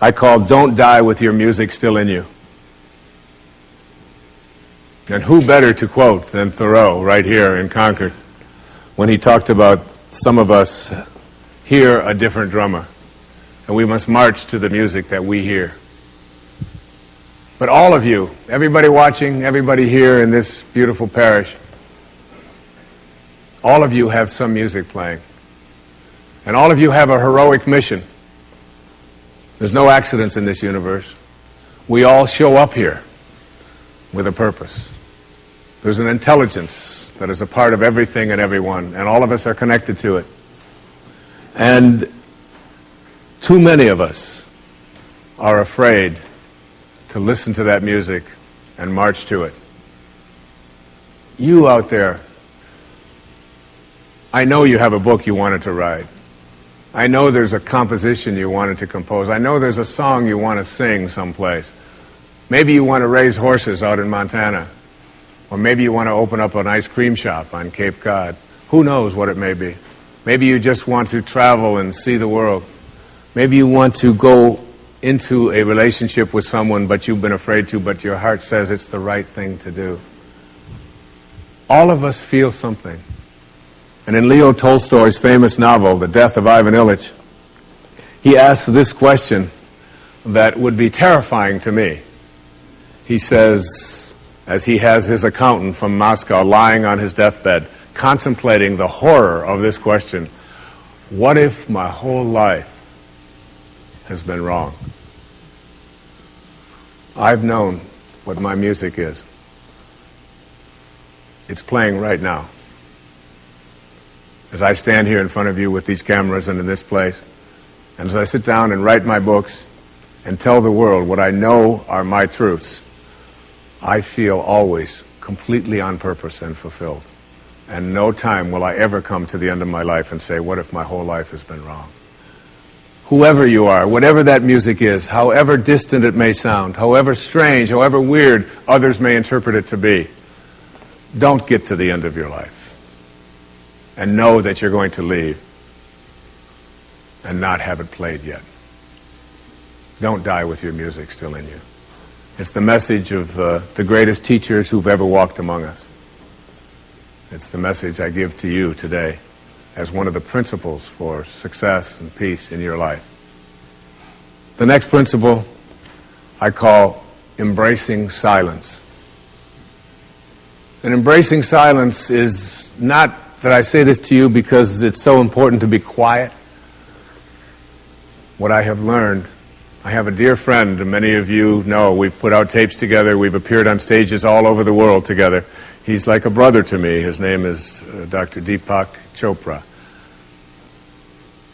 I call Don't Die With Your Music Still in You. And who better to quote than Thoreau right here in Concord when he talked about some of us hear a different drummer and we must march to the music that we hear. But all of you, everybody watching, everybody here in this beautiful parish, all of you have some music playing. And all of you have a heroic mission. There's no accidents in this universe. We all show up here with a purpose. There's an intelligence that is a part of everything and everyone, and all of us are connected to it. And too many of us are afraid to listen to that music and march to it. You out there, I know you have a book you wanted to write. I know there's a composition you wanted to compose. I know there's a song you want to sing someplace. Maybe you want to raise horses out in Montana. Or maybe you want to open up an ice cream shop on Cape Cod. Who knows what it may be. Maybe you just want to travel and see the world. Maybe you want to go into a relationship with someone but you've been afraid to, but your heart says it's the right thing to do. All of us feel something. And in Leo Tolstoy's famous novel, The Death of Ivan Ilyich, he asks this question that would be terrifying to me. He says, as he has his accountant from Moscow lying on his deathbed, contemplating the horror of this question, what if my whole life has been wrong? I've known what my music is. It's playing right now. As I stand here in front of you with these cameras and in this place, and as I sit down and write my books and tell the world what I know are my truths, I feel always completely on purpose and fulfilled. And no time will I ever come to the end of my life and say, what if my whole life has been wrong? Whoever you are, whatever that music is, however distant it may sound, however strange, however weird others may interpret it to be, don't get to the end of your life and know that you're going to leave and not have it played yet. Don't die with your music still in you. It's the message of the greatest teachers who've ever walked among us. It's the message I give to you today as one of the principles for success and peace in your life. The next principle I call embracing silence. And embracing silence is not that I say this to you because it's so important to be quiet. What I have learned, I have a dear friend, and many of you know, we've put out tapes together, we've appeared on stages all over the world together. He's like a brother to me. His name is Dr. Deepak Chopra,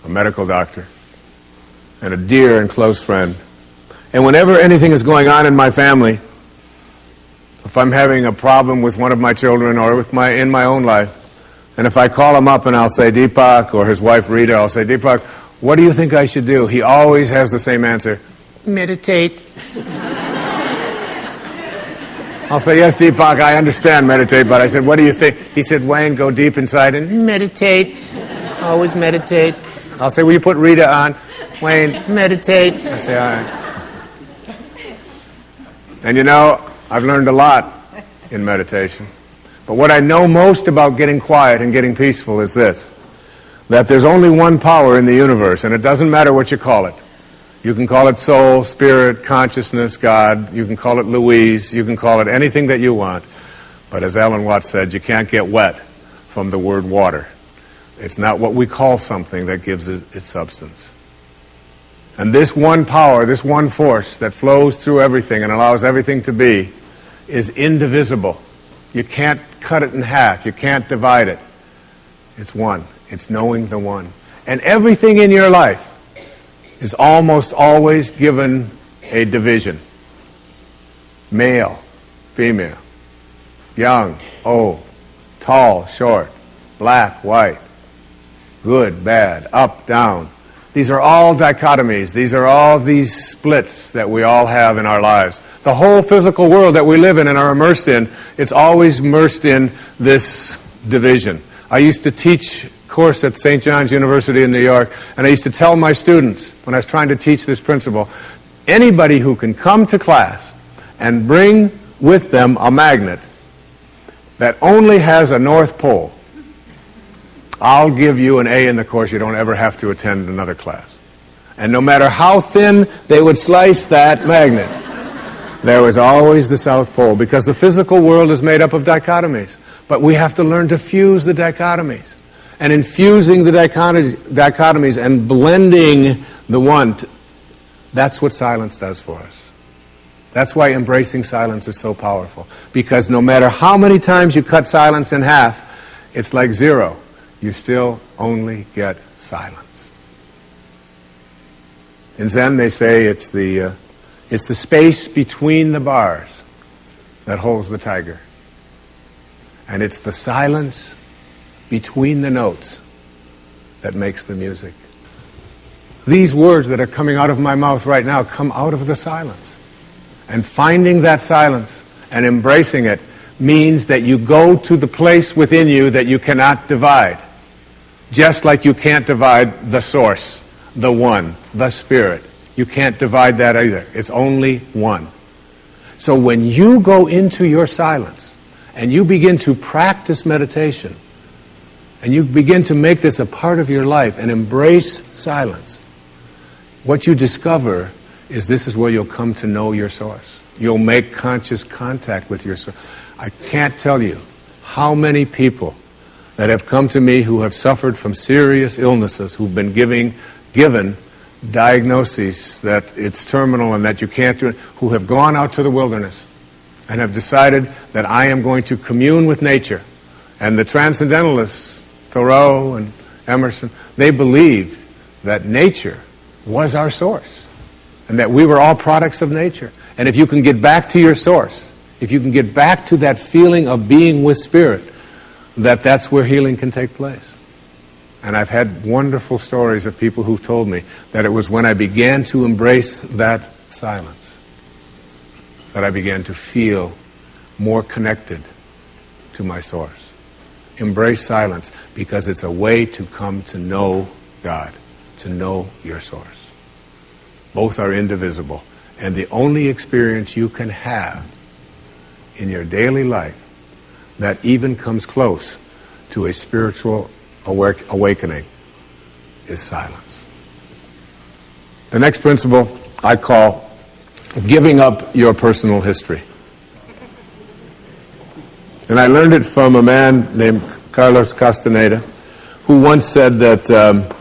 a medical doctor, and a dear and close friend. And whenever anything is going on in my family, if I'm having a problem with one of my children or in my own life, and if I call him up and I'll say, Deepak, or his wife Rita, I'll say, Deepak, what do you think I should do? He always has the same answer. Meditate. I'll say, yes, Deepak, I understand meditate, but I said, what do you think? He said, Wayne, go deep inside and meditate. Always meditate. I'll say, will you put Rita on? Wayne, meditate. I say, all right. And you know, I've learned a lot in meditation. But what I know most about getting quiet and getting peaceful is this, that there's only one power in the universe, and it doesn't matter what you call it. You can call it soul, spirit, consciousness, God. You can call it Louise. You can call it anything that you want. But as Alan Watts said, you can't get wet from the word water. It's not what we call something that gives it its substance. And this one power, this one force that flows through everything and allows everything to be, is indivisible. You can't cut it in half. You can't divide it. It's one. It's knowing the one. And everything in your life is almost always given a division. Male, female, young, old, tall, short, black, white, good, bad, up, down. These are all dichotomies. These are all these splits that we all have in our lives. The whole physical world that we live in and are immersed in, it's always immersed in this division. I used to teach course at St. John's University in New York, and I used to tell my students when I was trying to teach this principle, anybody who can come to class and bring with them a magnet that only has a North Pole, I'll give you an A in the course. You don't ever have to attend another class. And no matter how thin they would slice that magnet, there was always the South Pole, because the physical world is made up of dichotomies. But we have to learn to fuse the dichotomies. And in fusing the dichotomies and blending the one, that's what silence does for us. That's why embracing silence is so powerful. Because no matter how many times you cut silence in half, it's like zero. You still only get silence. In Zen, they say it's the space between the bars that holds the tiger. And it's the silence between the notes that makes the music. These words that are coming out of my mouth right now come out of the silence. And finding that silence and embracing it means that you go to the place within you that you cannot divide. Just like you can't divide the source, the one, the spirit. You can't divide that either. It's only one. So when you go into your silence and you begin to practice meditation and you begin to make this a part of your life and embrace silence, what you discover is this is where you'll come to know your source. You'll make conscious contact with your source. I can't tell you how many people that have come to me who have suffered from serious illnesses, who've been given diagnoses that it's terminal and that you can't do it, who have gone out to the wilderness and have decided that I am going to commune with nature. And the transcendentalists, Thoreau and Emerson, they believed that nature was our source and that we were all products of nature. And if you can get back to your source, if you can get back to that feeling of being with spirit, that's where healing can take place. And I've had wonderful stories of people who've told me that it was when I began to embrace that silence that I began to feel more connected to my source. Embrace silence because it's a way to come to know God, to know your source. Both are indivisible. And the only experience you can have in your daily life that even comes close to a spiritual awakening is silence. The next principle I call giving up your personal history. And I learned it from a man named Carlos Castaneda, who once said that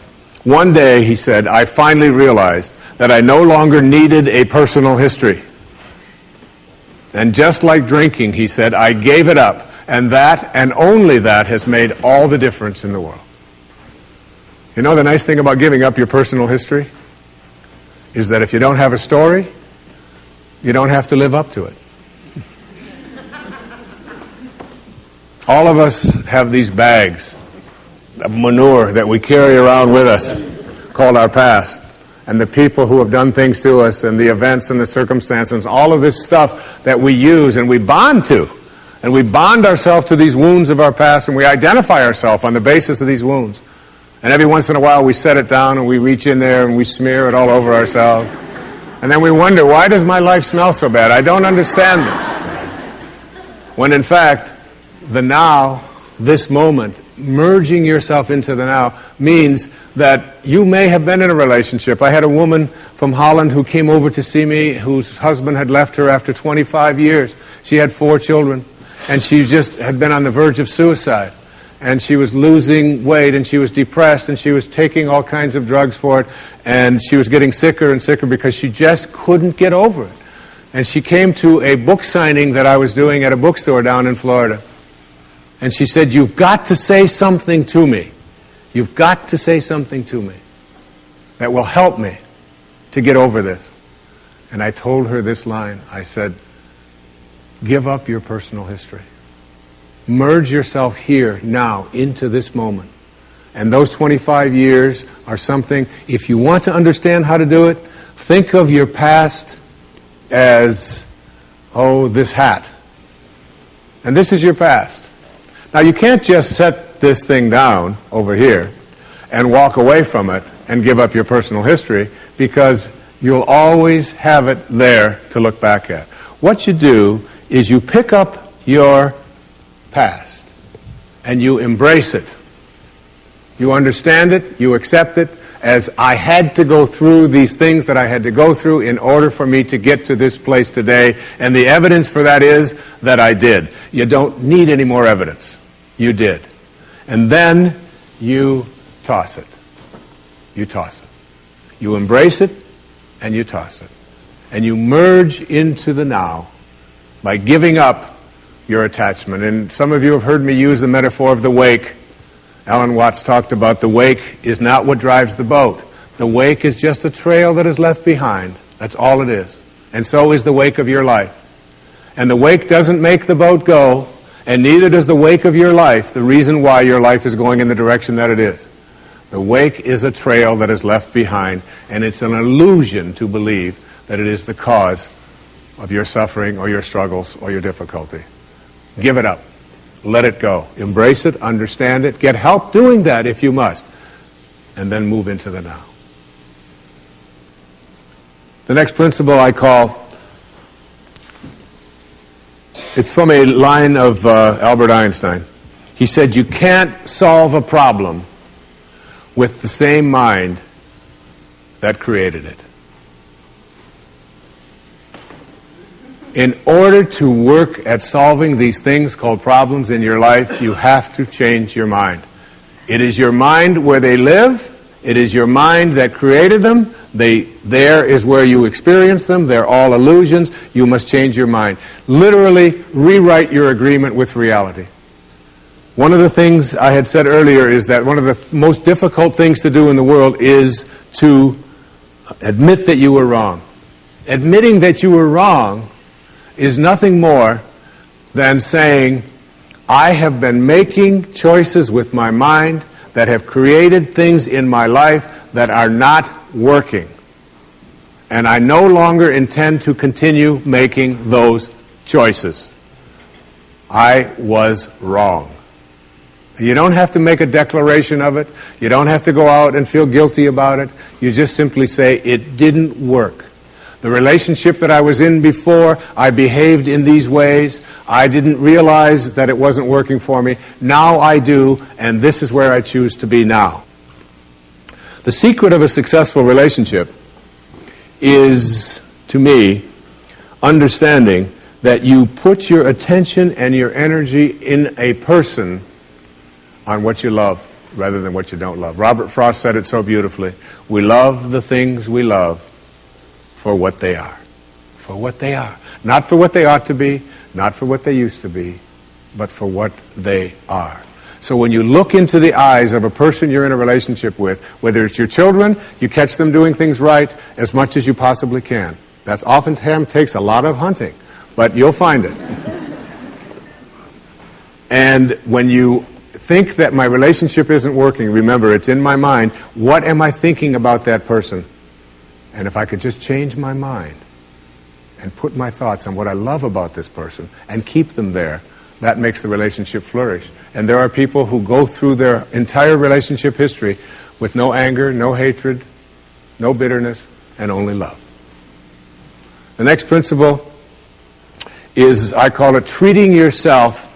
one day, he said, I finally realized that I no longer needed a personal history. And just like drinking, he said, I gave it up. And that, and only that, has made all the difference in the world. You know the nice thing about giving up your personal history? Is that if you don't have a story, you don't have to live up to it. All of us have these bags of manure that we carry around with us, called our past. And the people who have done things to us, and the events and the circumstances, all of this stuff that we use and we bond to. And we bond ourselves to these wounds of our past, and we identify ourselves on the basis of these wounds. And every once in a while we set it down and we reach in there and we smear it all over ourselves. And then we wonder, why does my life smell so bad? I don't understand this. When in fact, the now, this moment, merging yourself into the now, means that you may have been in a relationship. I had a woman from Holland who came over to see me, whose husband had left her after 25 years. She had 4 children. And she just had been on the verge of suicide. And she was losing weight, and she was depressed, and she was taking all kinds of drugs for it. And she was getting sicker and sicker because she just couldn't get over it. And she came to a book signing that I was doing at a bookstore down in Florida. And she said, you've got to say something to me. You've got to say something to me that will help me to get over this. And I told her this line. I said, give up your personal history. Merge yourself here, now, into this moment. And those 25 years are something, if you want to understand how to do it, think of your past as, this hat. And this is your past. Now, you can't just set set this thing down over here and walk away from it and give up your personal history, because you'll always have it there to look back at. What you do is you pick up your past and you embrace it. You understand it, you accept it, as I had to go through these things that I had to go through in order for me to get to this place today, and the evidence for that is that I did. You don't need any more evidence. You did. And then you toss it. You toss it. You embrace it, and you toss it. And you merge into the now by giving up your attachment. And some of you have heard me use the metaphor of the wake. Alan Watts talked about the wake is not what drives the boat. The wake is just a trail that is left behind. That's all it is. And so is the wake of your life. And the wake doesn't make the boat go, and neither does the wake of your life the reason why your life is going in the direction that it is. The wake is a trail that is left behind, and it's an illusion to believe that it is the cause of your suffering or your struggles or your difficulty. Give it up. Let it go. Embrace it, understand it, get help doing that if you must, and then move into the now. The next principle I call, it's from a line of Albert Einstein. He said, you can't solve a problem with the same mind that created it. In order to work at solving these things called problems in your life, you have to change your mind. It is your mind where they live. It is your mind that created them. There is where you experience them. They're all illusions. You must change your mind. Literally rewrite your agreement with reality. One of the things I had said earlier is that one of the most difficult things to do in the world is to admit that you were wrong. Admitting that you were wrong is nothing more than saying, I have been making choices with my mind that have created things in my life that are not working. And I no longer intend to continue making those choices. I was wrong. You don't have to make a declaration of it. You don't have to go out and feel guilty about it. You just simply say, it didn't work. The relationship that I was in before, I behaved in these ways. I didn't realize that it wasn't working for me. Now I do, and this is where I choose to be now. The secret of a successful relationship is, to me, understanding that you put your attention and your energy in a person on what you love rather than what you don't love. Robert Frost said it so beautifully. We love the things we love for what they are. For what they are. Not for what they ought to be, not for what they used to be, but for what they are. So when you look into the eyes of a person you're in a relationship with, whether it's your children, you catch them doing things right as much as you possibly can. That's oftentimes takes a lot of hunting, but you'll find it. And when you think that my relationship isn't working, remember, it's in my mind. What am I thinking about that person? And if I could just change my mind and put my thoughts on what I love about this person and keep them there, that makes the relationship flourish. And there are people who go through their entire relationship history with no anger, no hatred, no bitterness, and only love. The next principle is, I call it treating yourself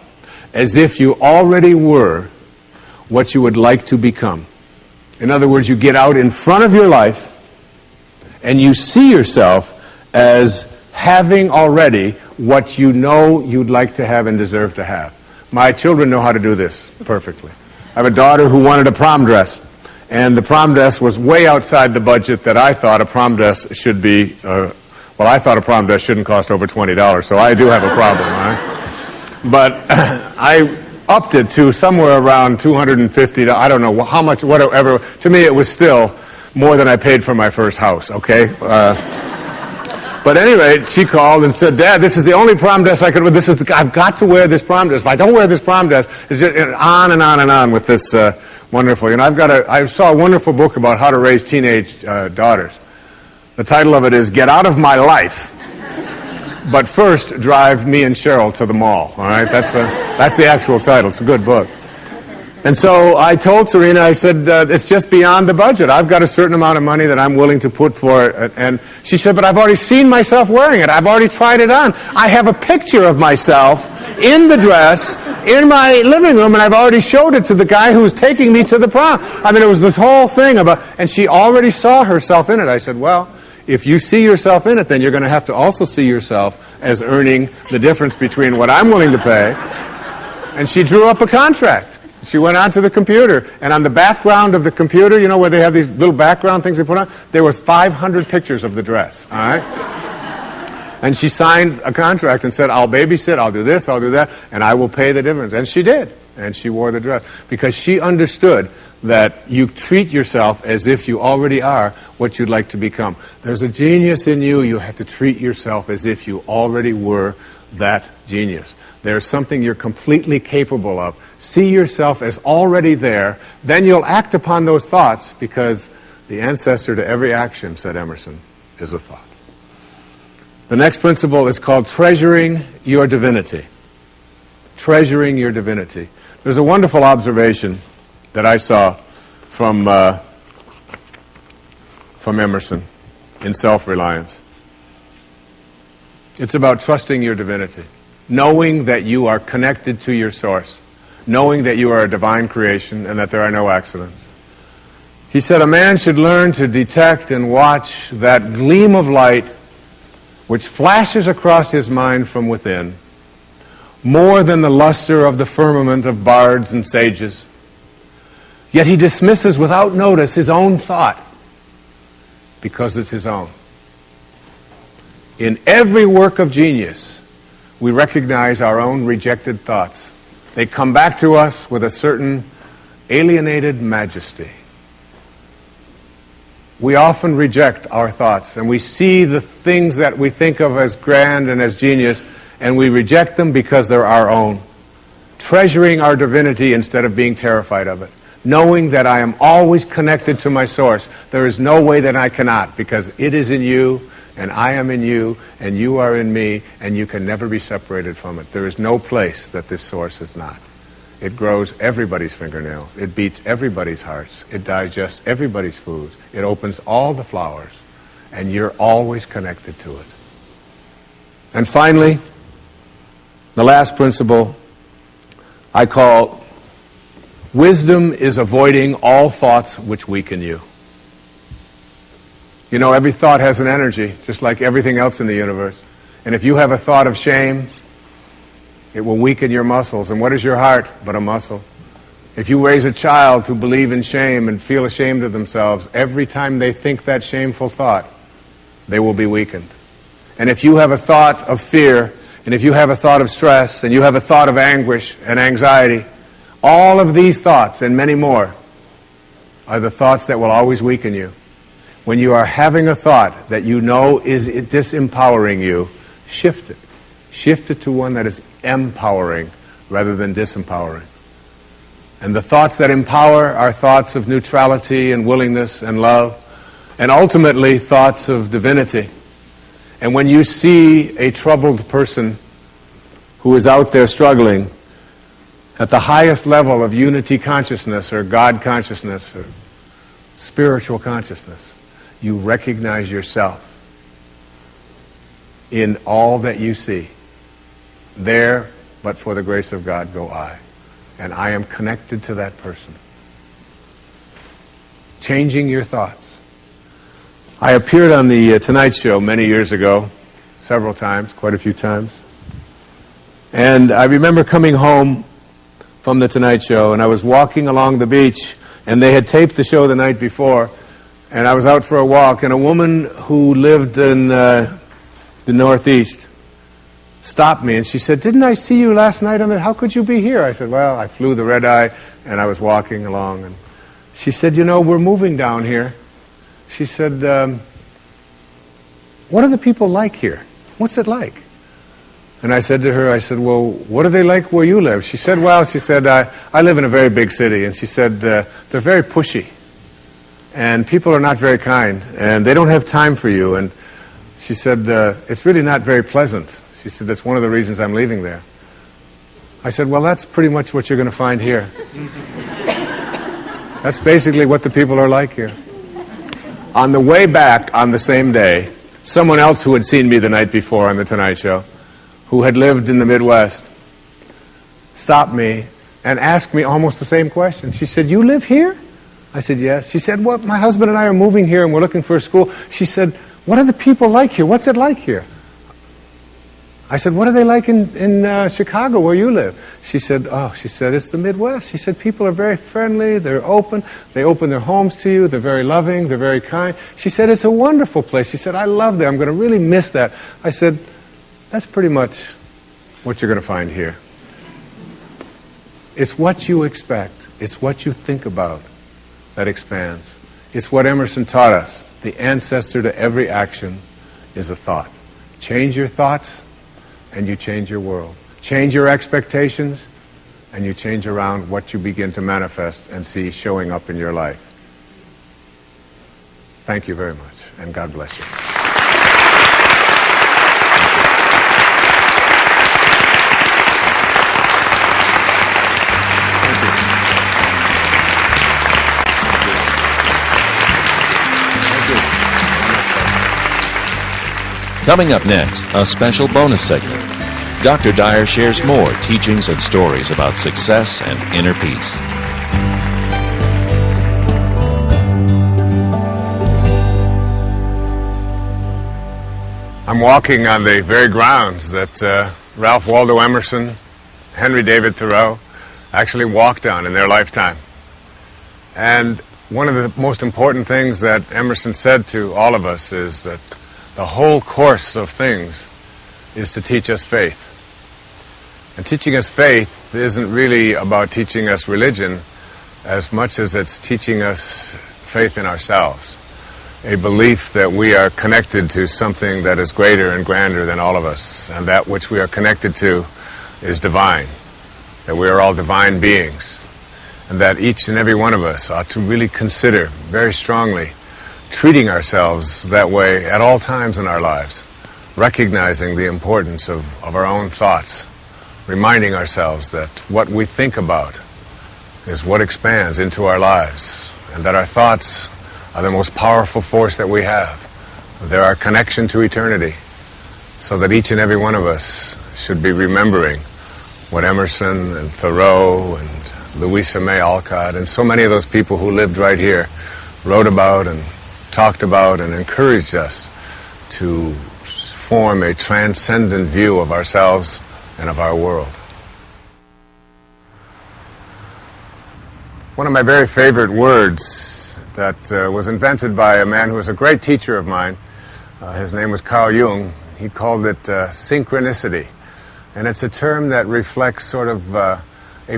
as if you already were what you would like to become. In other words, you get out in front of your life and you see yourself as having already what you know you'd like to have and deserve to have. My children know how to do this perfectly. I have a daughter who wanted a prom dress, and the prom dress was way outside the budget that I thought a prom dress should be. I thought a prom dress shouldn't cost over $20, so I do have a problem, right? But I upped it to somewhere around $250. I don't know how much, whatever. To me, it was still more than I paid for my first house, okay? But anyway, she called and said, Dad, this is the only prom dress I could wear. I've got to wear this prom dress. If I don't wear this prom dress, it's just on and on and on with this wonderful. I saw a wonderful book about how to raise teenage daughters. The title of it is Get Out of My Life, but first drive me and Cheryl to the mall, all right? That's the actual title. It's a good book. And so I told Serena, I said, it's just beyond the budget. I've got a certain amount of money that I'm willing to put for it. And she said, but I've already seen myself wearing it. I've already tried it on. I have a picture of myself in the dress in my living room, and I've already showed it to the guy who was taking me to the prom. I mean, it was this whole thing about, and she already saw herself in it. I said, well, if you see yourself in it, then you're going to have to also see yourself as earning the difference between what I'm willing to pay. And she drew up a contract. She went onto the computer, and on the background of the computer, you know where they have these little background things they put on? There was 500 pictures of the dress, all right? And she signed a contract and said, I'll babysit, I'll do this, I'll do that, and I will pay the difference. And she did, and she wore the dress. Because she understood that you treat yourself as if you already are what you'd like to become. There's a genius in you. You have to treat yourself as if you already were that genius. There's something you're completely capable of. See yourself as already there. Then you'll act upon those thoughts, because the ancestor to every action, said Emerson, is a thought. The next principle is called treasuring your divinity. Treasuring your divinity. There's a wonderful observation that I saw from Emerson in Self-Reliance. It's about trusting your divinity, knowing that you are connected to your source, knowing that you are a divine creation and that there are no accidents. He said, a man should learn to detect and watch that gleam of light which flashes across his mind from within, more than the luster of the firmament of bards and sages. Yet he dismisses without notice his own thought, because it's his own. In every work of genius, we recognize our own rejected thoughts. They come back to us with a certain alienated majesty. We often reject our thoughts, and we see the things that we think of as grand and as genius, and we reject them because they're our own. Treasuring our divinity instead of being terrified of it. Knowing that I am always connected to my source. There is no way that I cannot, because it is in you, and I am in you, and you are in me, and you can never be separated from it. There is no place that this source is not. It grows everybody's fingernails. It beats everybody's hearts. It digests everybody's foods. It opens all the flowers, and you're always connected to it. And finally, the last principle I call wisdom is avoiding all thoughts which weaken you. You know, every thought has an energy, just like everything else in the universe. And if you have a thought of shame, it will weaken your muscles. And what is your heart but a muscle? If you raise a child who believe in shame and feel ashamed of themselves, every time they think that shameful thought, they will be weakened. And if you have a thought of fear, and if you have a thought of stress, and you have a thought of anguish and anxiety, all of these thoughts and many more are the thoughts that will always weaken you. When you are having a thought that you know is disempowering you, shift it. Shift it to one that is empowering rather than disempowering. And the thoughts that empower are thoughts of neutrality and willingness and love, and ultimately thoughts of divinity. And when you see a troubled person who is out there struggling at the highest level of unity consciousness or God consciousness or spiritual consciousness, you recognize yourself in all that you see. There, but for the grace of God, go I. And I am connected to that person. Changing your thoughts. I appeared on the Tonight Show many years ago, several times, quite a few times. And I remember coming home from the Tonight Show, and I was walking along the beach, and they had taped the show the night before, and I was out for a walk, and a woman who lived in the Northeast stopped me, and she said, "Didn't I see you last night on that? How could you be here?" I said, "Well, I flew the red eye, and I was walking along." And she said, "You know, we're moving down here." She said, "What are the people like here? What's it like?" And I said to her, I said, "Well, what are they like where you live?" She said, "Well," she said, I live in a very big city." And she said, "They're very pushy. And people are not very kind. And they don't have time for you." And she said, "It's really not very pleasant." She said, "That's one of the reasons I'm leaving there." I said, "Well, that's pretty much what you're going to find here." That's basically what the people are like here. On the way back on the same day, someone else who had seen me the night before on The Tonight Show, who had lived in the Midwest, stopped me and asked me almost the same question. She said, "You live here?" I said, "Yes." She said, "Well, my husband and I are moving here and we're looking for a school." She said, "What are the people like here? What's it like here?" I said, "What are they like in Chicago where you live?" She said, "It's the Midwest." She said, "People are very friendly, they're open, they open their homes to you, they're very loving, they're very kind." She said, "It's a wonderful place." She said, "I love that, I'm going to really miss that." I said, "That's pretty much what you're going to find here. It's what you expect, it's what you think about that expands. It's what Emerson taught us. The ancestor to every action is a thought. Change your thoughts, and you change your world. Change your expectations, and you change around what you begin to manifest and see showing up in your life. Thank you very much, and God bless you. Coming up next, a special bonus segment. Dr. Dyer shares more teachings and stories about success and inner peace. I'm walking on the very grounds that Ralph Waldo Emerson, Henry David Thoreau actually walked on in their lifetime. And one of the most important things that Emerson said to all of us is that the whole course of things is to teach us faith. And teaching us faith isn't really about teaching us religion as much as it's teaching us faith in ourselves. A belief that we are connected to something that is greater and grander than all of us, and that which we are connected to is divine, that we are all divine beings, and that each and every one of us ought to really consider very strongly treating ourselves that way at all times in our lives, recognizing the importance of our own thoughts, reminding ourselves that what we think about is what expands into our lives, and that our thoughts are the most powerful force that we have. They're our connection to eternity, so that each and every one of us should be remembering what Emerson and Thoreau and Louisa May Alcott and so many of those people who lived right here wrote about and talked about and encouraged us to form a transcendent view of ourselves and of our world. One of my very favorite words that was invented by a man who was a great teacher of mine, his name was Carl Jung. He called it synchronicity. And it's a term that reflects sort of a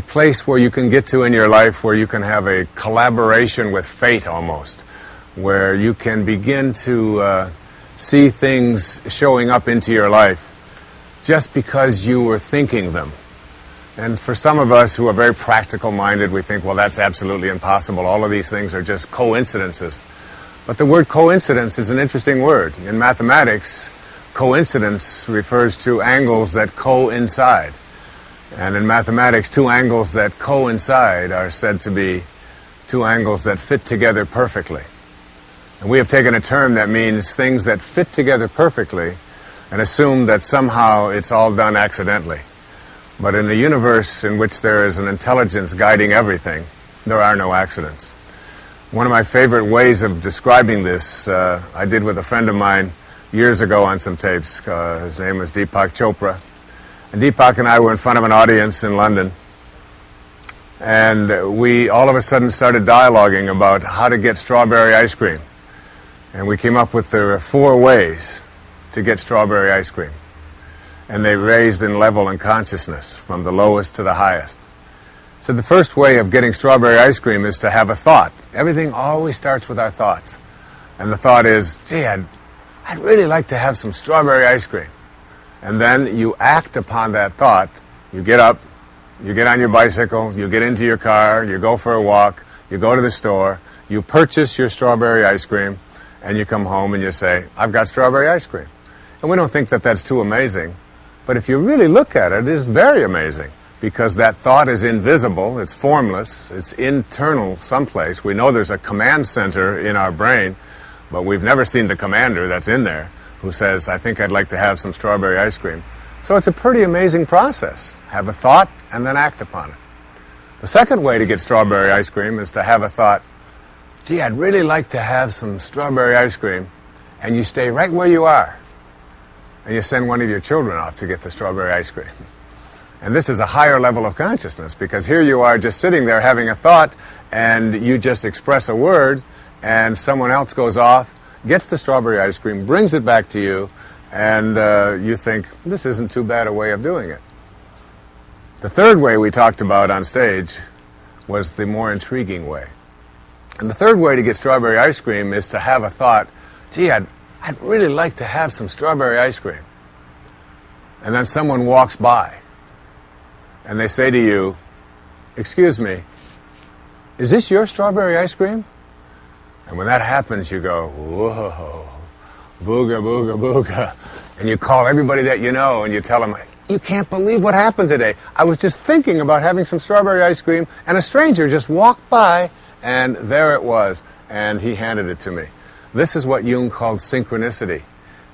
place where you can get to in your life where you can have a collaboration with fate almost, where you can begin to see things showing up into your life just because you were thinking them. And for some of us who are very practical-minded, we think, well, that's absolutely impossible. All of these things are just coincidences. But the word coincidence is an interesting word. In mathematics, coincidence refers to angles that coincide. And in mathematics, two angles that coincide are said to be two angles that fit together perfectly. And we have taken a term that means things that fit together perfectly and assume that somehow it's all done accidentally. But in a universe in which there is an intelligence guiding everything, there are no accidents. One of my favorite ways of describing this, I did with a friend of mine years ago on some tapes. His name was Deepak Chopra. And Deepak and I were in front of an audience in London. And we all of a sudden started dialoguing about how to get strawberry ice cream. And we came up with there are 4 ways to get strawberry ice cream. And they raised in level and consciousness from the lowest to the highest. So the first way of getting strawberry ice cream is to have a thought. Everything always starts with our thoughts. And the thought is, gee, I'd really like to have some strawberry ice cream. And then you act upon that thought. You get up, you get on your bicycle, you get into your car, you go for a walk, you go to the store, you purchase your strawberry ice cream, and you come home and you say, I've got strawberry ice cream. And we don't think that that's too amazing. But if you really look at it, it is very amazing. because that thought is invisible, it's formless, it's internal someplace. We know there's a command center in our brain, but we've never seen the commander that's in there who says, I think I'd like to have some strawberry ice cream. So it's a pretty amazing process. Have a thought and then act upon it. The second way to get strawberry ice cream is to have a thought, gee, I'd really like to have some strawberry ice cream, and you stay right where you are, and you send one of your children off to get the strawberry ice cream. And this is a higher level of consciousness, because here you are just sitting there having a thought, and you just express a word, and someone else goes off, gets the strawberry ice cream, brings it back to you, and you think, this isn't too bad a way of doing it. The third way we talked about on stage was the more intriguing way. And the third way to get strawberry ice cream is to have a thought, gee, I'd really like to have some strawberry ice cream. And then someone walks by, and they say to you, excuse me, is this your strawberry ice cream? And when that happens, you go, whoa, booga, booga, booga. And you call everybody that you know, and you tell them, you can't believe what happened today. I was just thinking about having some strawberry ice cream, and a stranger just walked by, and there it was, and he handed it to me. This is what Jung called synchronicity.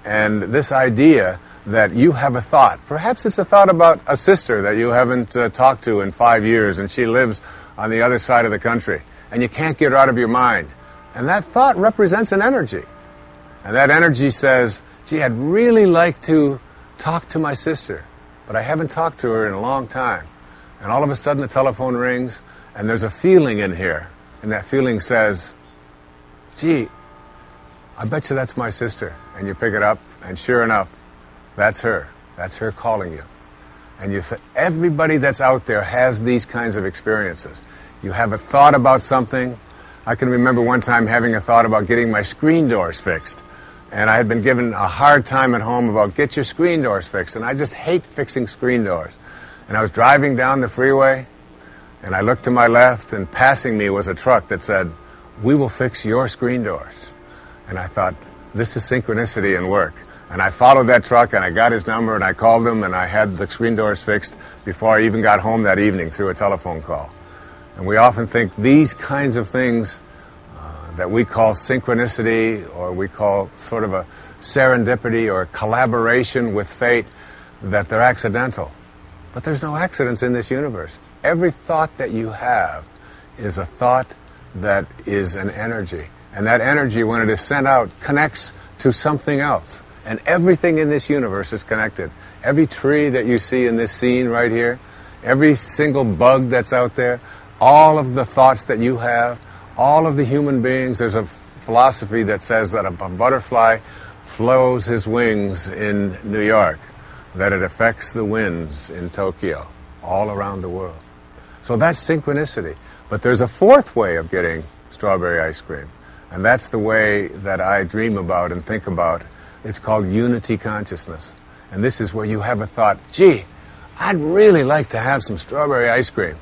And this idea that you have a thought. Perhaps it's a thought about a sister that you haven't talked to in 5 years, and she lives on the other side of the country, and you can't get her out of your mind. And that thought represents an energy. And that energy says, gee, I'd really like to talk to my sister, but I haven't talked to her in a long time. And all of a sudden the telephone rings, and there's a feeling in here. And that feeling says, gee, I bet you that's my sister. And you pick it up, and sure enough, that's her. That's her calling you. And you everybody that's out there has these kinds of experiences. You have a thought about something. I can remember one time having a thought about getting my screen doors fixed. And I had been given a hard time at home about get your screen doors fixed. And I just hate fixing screen doors. And I was driving down the freeway, and I looked to my left, and passing me was a truck that said, we will fix your screen doors. And I thought, this is synchronicity in work. And I followed that truck, and I got his number, and I called him, and I had the screen doors fixed before I even got home that evening through a telephone call. And we often think these kinds of things that we call synchronicity, or we call sort of a serendipity or collaboration with fate, that they're accidental. But there's no accidents in this universe. Every thought that you have is a thought that is an energy. And that energy, when it is sent out, connects to something else. And everything in this universe is connected. Every tree that you see in this scene right here, every single bug that's out there, all of the thoughts that you have, all of the human beings. There's a philosophy that says that a butterfly flows his wings in New York, that it affects the winds in Tokyo, all around the world. So that's synchronicity. But there's a fourth way of getting strawberry ice cream, and that's the way that I dream about and think about. It's called unity consciousness. And this is where you have a thought, gee, I'd really like to have some strawberry ice cream.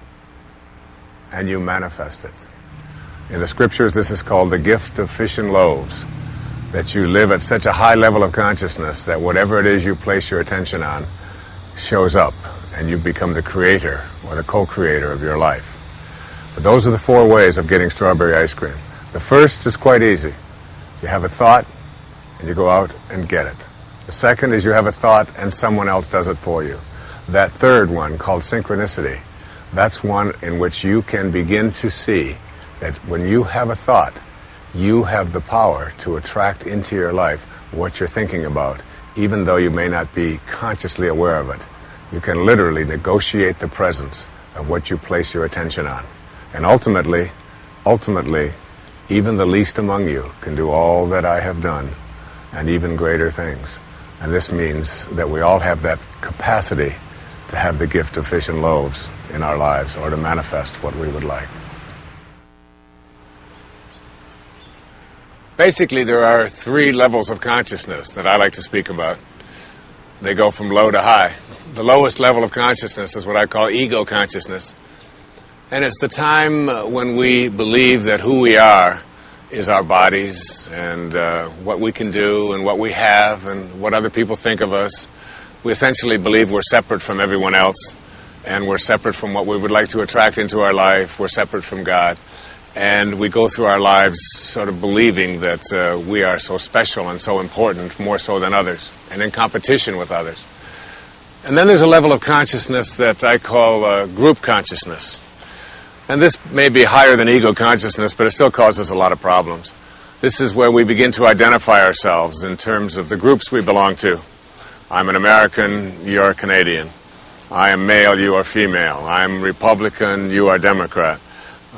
And you manifest it. In the scriptures, this is called the gift of fish and loaves, that you live at such a high level of consciousness that whatever it is you place your attention on shows up, and you become the creator or the co-creator of your life. But those are the four ways of getting strawberry ice cream. The first is quite easy. You have a thought, and you go out and get it. The second is you have a thought, and someone else does it for you. That third one, called synchronicity, that's one in which you can begin to see that when you have a thought, you have the power to attract into your life what you're thinking about, even though you may not be consciously aware of it. You can literally negotiate the presence of what you place your attention on. And ultimately, even the least among you can do all that I have done, and even greater things. And this means that we all have that capacity to have the gift of fish and loaves in our lives, or to manifest what we would like. Basically, there are three levels of consciousness that I like to speak about. They go from low to high. The lowest level of consciousness is what I call ego consciousness. And it's the time when we believe that who we are is our bodies, and what we can do, and what we have, and what other people think of us. We essentially believe we're separate from everyone else, and we're separate from what we would like to attract into our life. We're separate from God. And we go through our lives sort of believing that we are so special and so important, more so than others, and in competition with others. And then there's a level of consciousness that I call group consciousness. And this may be higher than ego consciousness, but it still causes a lot of problems. This is where we begin to identify ourselves in terms of the groups we belong to. I'm an American, you're a Canadian. I am male, you are female. I'm Republican, you are Democrat.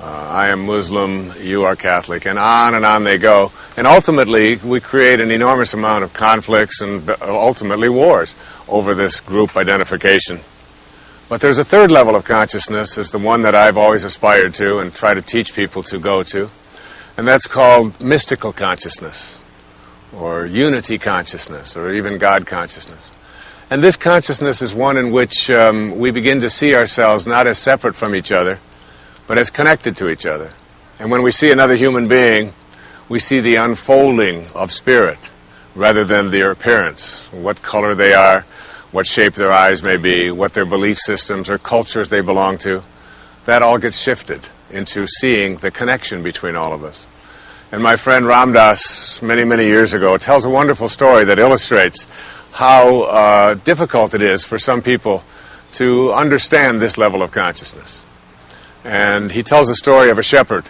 I am Muslim, you are Catholic, and on they go. And ultimately, we create an enormous amount of conflicts and ultimately wars over this group identification. But there's a third level of consciousness, is the one that I've always aspired to and try to teach people to go to, and that's called mystical consciousness, or unity consciousness, or even God consciousness. And this consciousness is one in which we begin to see ourselves not as separate from each other, but as connected to each other. And when we see another human being, we see the unfolding of spirit rather than their appearance, what color they are, what shape their eyes may be, what their belief systems or cultures they belong to. That all gets shifted into seeing the connection between all of us. And my friend Ram Dass, many, many years ago, tells a wonderful story that illustrates how difficult it is for some people to understand this level of consciousness. And he tells a story of a shepherd.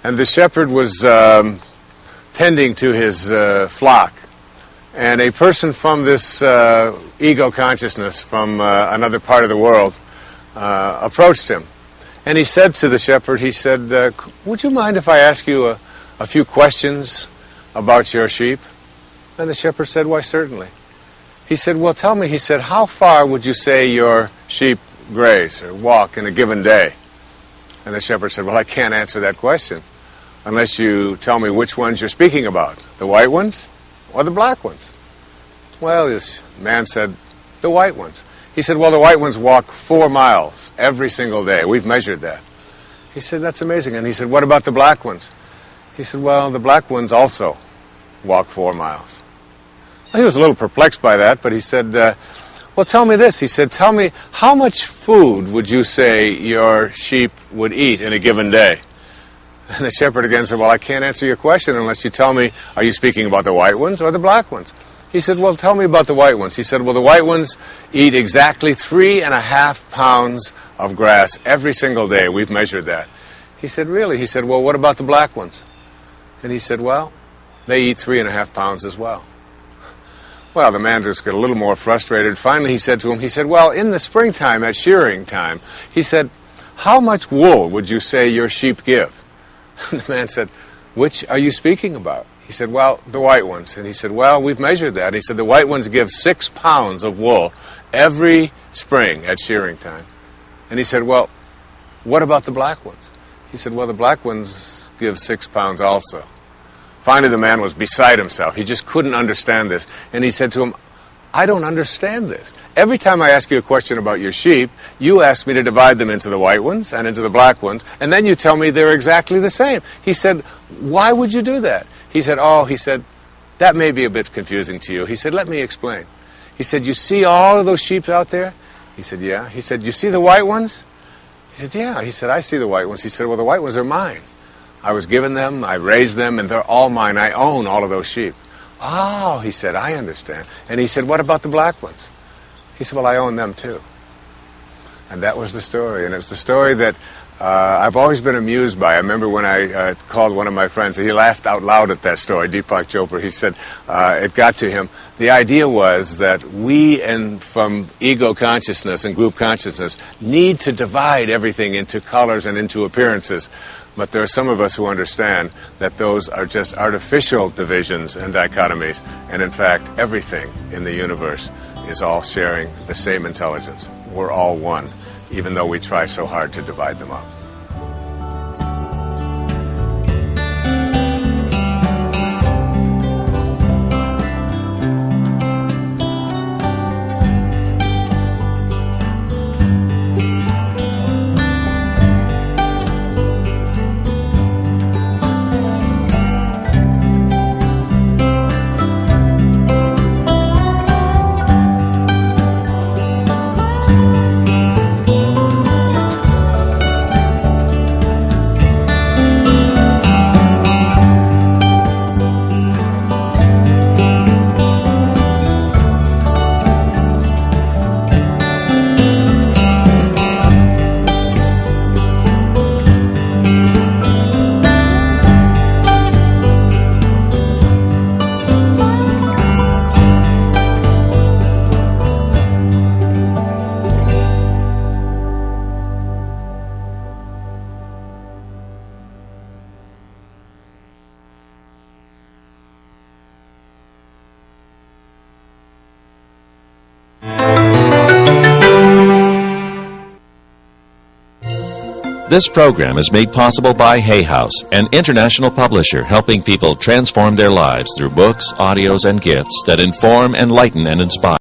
And the shepherd was tending to his flock. And a person from this ego consciousness from another part of the world approached him. And he said to the shepherd, he said, would you mind if I ask you a few questions about your sheep? And the shepherd said, why, certainly. He said, well, tell me, he said, how far would you say your sheep graze or walk in a given day? And the shepherd said, well, I can't answer that question unless you tell me which ones you're speaking about, the white ones or the black ones. Well, this man said, the white ones. He said, well, the white ones walk 4 miles every single day. We've measured that. He said, that's amazing. And he said, what about the black ones? He said, well, the black ones also walk 4 miles. Well, he was a little perplexed by that, but he said, well, tell me this. He said, tell me, how much food would you say your sheep would eat in a given day? And the shepherd again said, well, I can't answer your question unless you tell me, are you speaking about the white ones or the black ones? He said, well, tell me about the white ones. He said, well, the white ones eat exactly 3.5 pounds of grass every single day. We've measured that. He said, really? He said, well, what about the black ones? And he said, well, they eat 3.5 pounds as well. Well, the man just got a little more frustrated. Finally, he said to him, he said, well, in the springtime, at shearing time, he said, how much wool would you say your sheep give? And the man said, which are you speaking about? He said, well, the white ones. And he said, well, we've measured that. He said, the white ones give 6 pounds of wool every spring at shearing time. And he said, well, what about the black ones? He said, well, the black ones give 6 pounds also. Finally, the man was beside himself. He just couldn't understand this. And he said to him, I don't understand this. Every time I ask you a question about your sheep, you ask me to divide them into the white ones and into the black ones, and then you tell me they're exactly the same. He said, why would you do that? He said, that may be a bit confusing to you. He said, let me explain. He said, you see all of those sheep out there? He said, yeah. He said, you see the white ones? He said, yeah. He said, I see the white ones. He said, well, the white ones are mine. I was given them, I raised them, and they're all mine. I own all of those sheep. Oh, he said, I understand. And he said, what about the black ones? He said, well, I own them too. And that was the story. And it was the story that I've always been amused by. I remember when I called one of my friends, he laughed out loud at that story, Deepak Chopra. He said it got to him. The idea was that we, and from ego consciousness and group consciousness, need to divide everything into colors and into appearances. But there are some of us who understand that those are just artificial divisions and dichotomies. And in fact, everything in the universe is all sharing the same intelligence. We're all one, even though we try so hard to divide them up. This program is made possible by Hay House, an international publisher helping people transform their lives through books, audios, and gifts that inform, enlighten, and inspire.